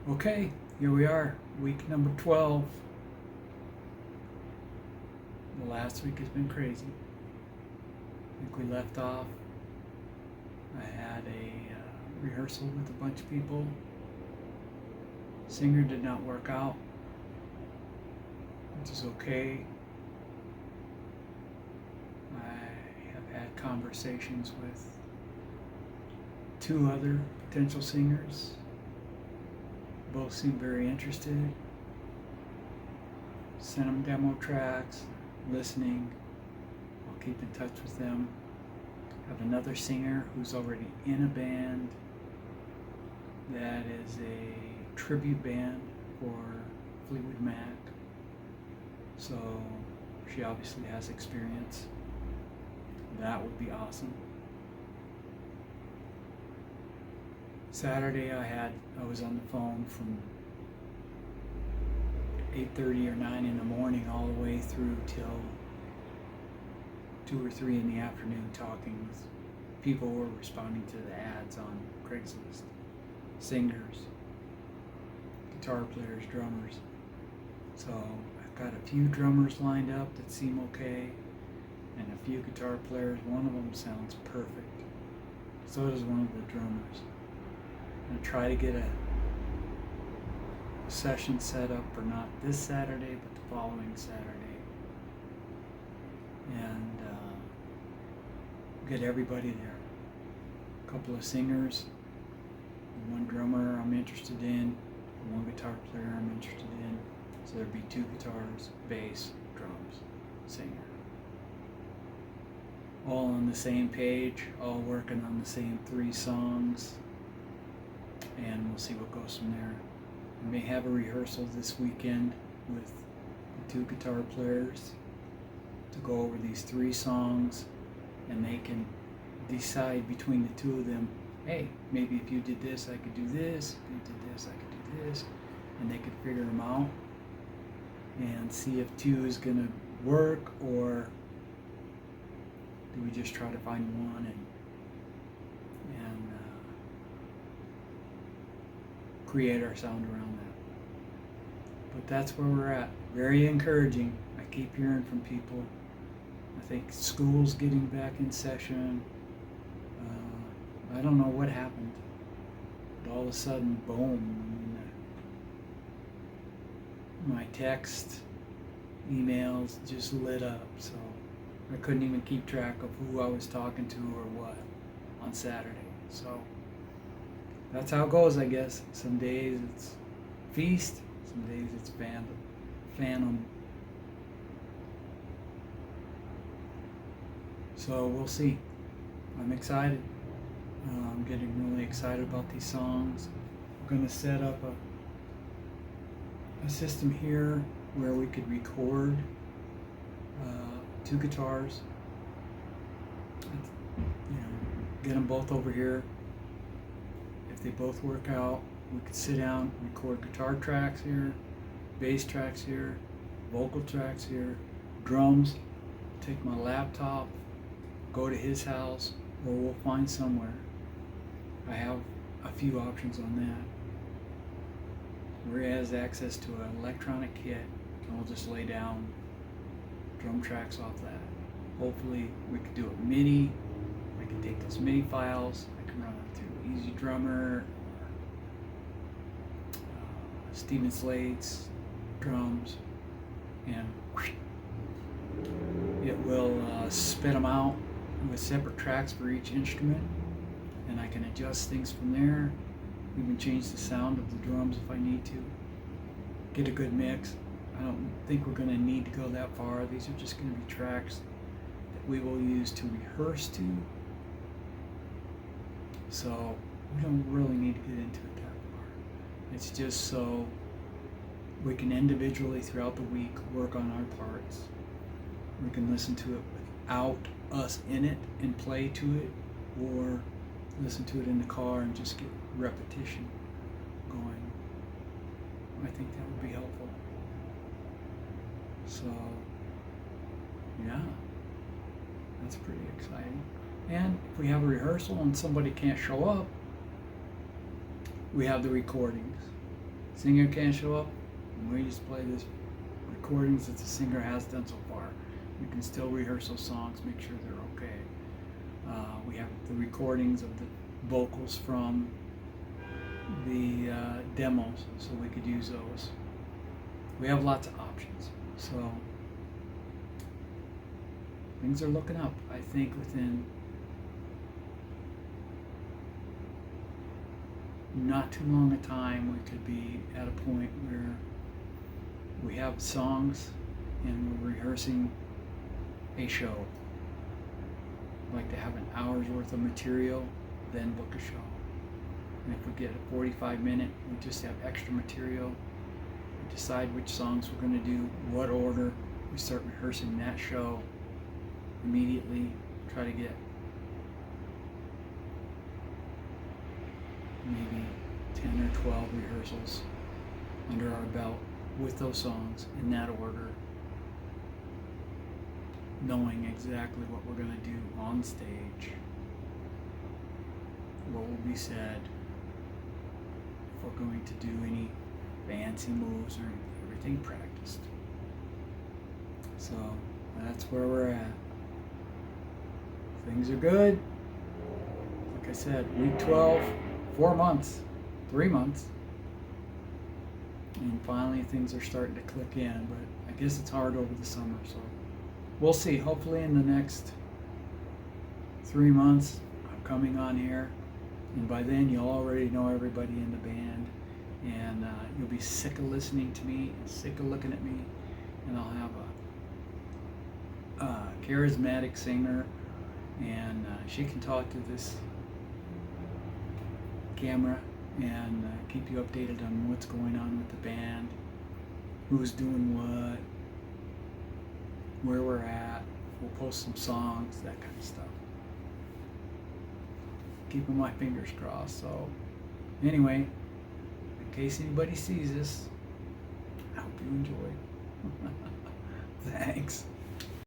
Okay, here we are, week number 12. The last week has been crazy. I think we left off. I had a rehearsal with a bunch of people. Singer did not work out, which is okay. I have had conversations with two other potential singers. Both seem very interested. Sent them demo tracks, listening. I'll keep in touch with them. Have another singer who's already in a band that is a tribute band for Fleetwood Mac. So she obviously has experience. That would be awesome. Saturday I was on the phone from 8:30 or 9 in the morning all the way through till 2 or 3 in the afternoon talking with people who were responding to the ads on Craigslist. Singers, guitar players, drummers. So I've got a few drummers lined up that seem okay and a few guitar players. One of them sounds perfect. So does one of the drummers. I'm going to try to get a session set up for not this Saturday, but the following Saturday. And get everybody there. A couple of singers, one drummer I'm interested in, one guitar player I'm interested in. So there'd be 2 guitars, bass, drums, singer. All on the same page, all working on the same 3 songs. And we'll see what goes from there. We may have a rehearsal this weekend with the 2 guitar players to go over these 3 songs, and they can decide between the 2 of them, hey, maybe if you did this, I could do this, if you did this, I could do this, and they could figure them out and see if 2 is going to work, or do we just try to find one and create our sound around that. But that's where we're at. Very encouraging. I keep hearing from people. I think school's getting back in session. I don't know what happened, but all of a sudden, boom. My text, emails just lit up. So I couldn't even keep track of who I was talking to or what on Saturday. So that's how it goes, I guess. Some days it's feast, some days it's phantom. So we'll see. I'm excited. I'm getting really excited about these songs. I'm going to set up a system here where we could record 2 guitars. Get them both over here. If they both work out, we could sit down, record guitar tracks here, bass tracks here, vocal tracks here, drums, take my laptop, go to his house, or we'll find somewhere. I have a few options on that. Where he has access to an electronic kit, and we'll just lay down drum tracks off that. Hopefully we could do it MIDI. I can take those MIDI files, I can run it through Easy Drummer, Steven Slate's drums, and it will spit them out with separate tracks for each instrument, and I can adjust things from there, even change the sound of the drums if I need to, get a good mix. I don't think we're going to need to go that far. These are just going to be tracks that we will use to rehearse to. So we don't really need to get into it that far. It's just so we can individually throughout the week work on our parts. We can listen to it without us in it and play to it, or listen to it in the car and just get repetition going. I think that would be helpful. So yeah, that's pretty exciting. And if we have a rehearsal and somebody can't show up, we have the recordings. Singer can't show up, and we just play this recordings that the singer has done so far. We can still rehearse those songs, make sure they're okay. We have the recordings of the vocals from the demos, so we could use those. We have lots of options, so things are looking up. I think within not too long a time, we could be at a point where we have songs and we're rehearsing a show. I'd like to have an hour's worth of material, then book a show. And if we get a 45-minute, we just have extra material. We decide which songs we're going to do, what order. We start rehearsing that show immediately. Try to get maybe 10 or 12 rehearsals under our belt with those songs in that order, knowing exactly what we're going to do on stage, what will be said, if we're going to do any fancy moves or everything practiced. So that's where we're at. Things are good. Like I said, week 12, 4 months, 3 months. And finally things are starting to click in, but I guess it's hard over the summer, so we'll see. Hopefully in the next 3 months I'm coming on here, and by then you'll already know everybody in the band, and you'll be sick of listening to me and sick of looking at me, and I'll have a charismatic singer, and she can talk to this camera and keep you updated on what's going on with the band, who's doing what, where we're at. We'll post some songs, that kind of stuff. Keeping my fingers crossed. So anyway, in case anybody sees this, I hope you enjoy. Thanks.